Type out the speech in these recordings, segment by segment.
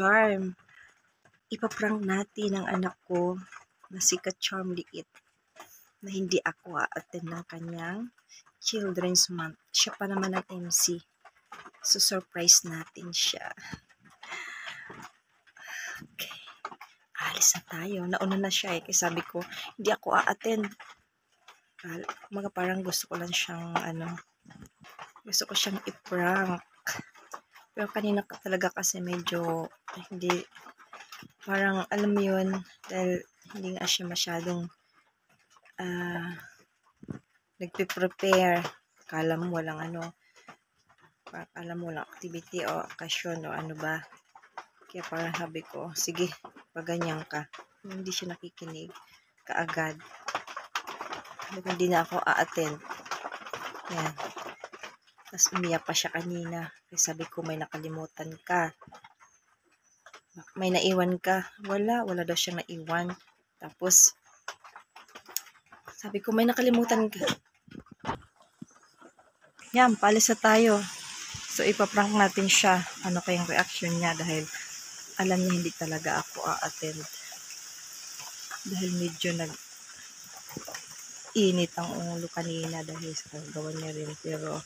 ka-charm. Ipaprank natin ang anak ko na si ka-charm liit na hindi ako a-attend ng kanyang Children's Month. Siya pa naman ang MC. So, surprise natin siya. Okay. Alis na tayo. Nauna na siya eh. Kasi sabi ko, hindi ako a-attend. Parang gusto ko lang siyang, gusto ko siyang i-prank. Pero kanina talaga kasi medyo, hindi, parang alam mo yun, dahil hindi nga siya masyadong, nagpe-prepare. Akala mo walang akala mo walang activity o okasyon o ano ba. Kaya parang sabi ko, sige, paganyan ka. Hindi siya nakikinig kaagad. Hindi na ako a-attend. Yan. Tapos umiyak pa siya kanina. Kasi sabi ko, may nakalimutan ka. May naiwan ka. Wala daw siyang naiwan. Tapos, sabi ko, may nakalimutan ka. Yan, paalis na tayo. So, ipaprank natin siya. Ano kayang reaction niya dahil alam niya hindi talaga ako a-attend. Dahil medyo init ang ulo kanina dahil sa gawa niya rin. Pero,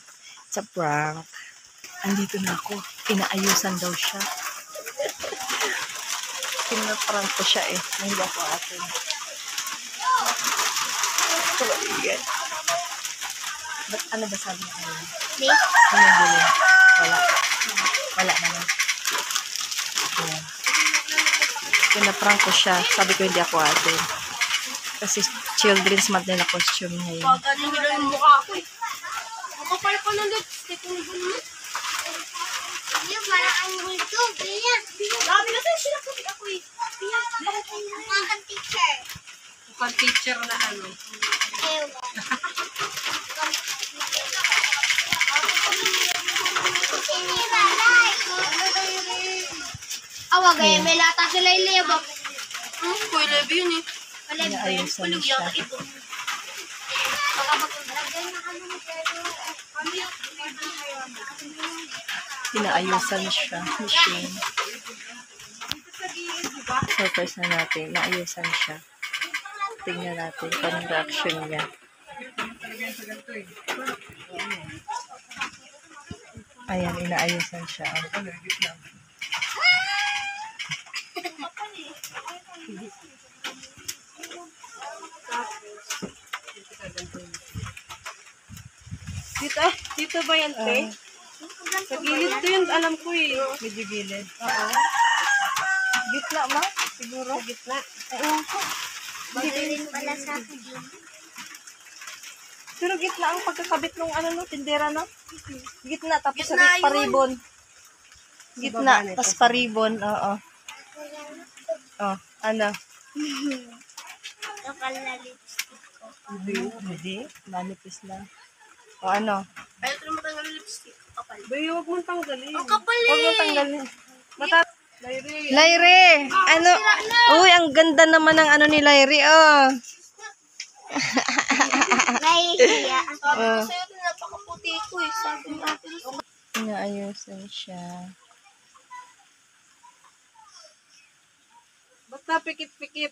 it's a prank. Andito na ako. Inaayusan daw siya. Pinaprank ko siya eh. Hindi ako a-attend. So, yan. Ano ba sabi niya kanina? Ano buli? Wala naman. Ayan. Pinaprank ko siya. Sabi ko hindi ako a-attend. Kasi Children's Month na costume ngayon. Pagkanin mo lang yung mukha ko eh. Makapal pa ng lipstick ko nito mo. Hindi, parang ang multo. Ganyan. Dami na sa'yo sila kasi ako eh. Mukhang teacher. Mukhang teacher na ano. Ewan. Awag eh, may lata sila ileba. Kuya ileba yun eh. Inaayusan siya. Inaayusan siya. Machine. Surprise na natin. Inaayusan siya. Tingnan natin kung anong reaction niya. Ayan, inaayusan siya. Dito ba yan, te? Sa gilid to yun, alam ko eh. Medyo gilid. Oo. Gitna ma? Siguro? Sa gitna. Ewan ko. Hindi rin pala sa akin. Pero gitna ang pagkakabit ng tindera no? Gitna, tapos Gitna sa paribon. Gitna, tapos paribon. Oo. Oh, ano? Lokal na lipstick ko. Hindi. Manipis lang. O ano? Ayaw ko naman tanggal yung lipstick. Kapal. Bayo, huwag mong tanggalin. Ang kapal eh. Huwag mo tanggalin. Lairi. Laire! Ano? Uy, ang ganda naman ng ni Laire, oh. Nahihiya. Sabi ko sa'yo, napakaputi ko eh. Sabi natin. Inaayusan siya. Ba't napikit-pikit?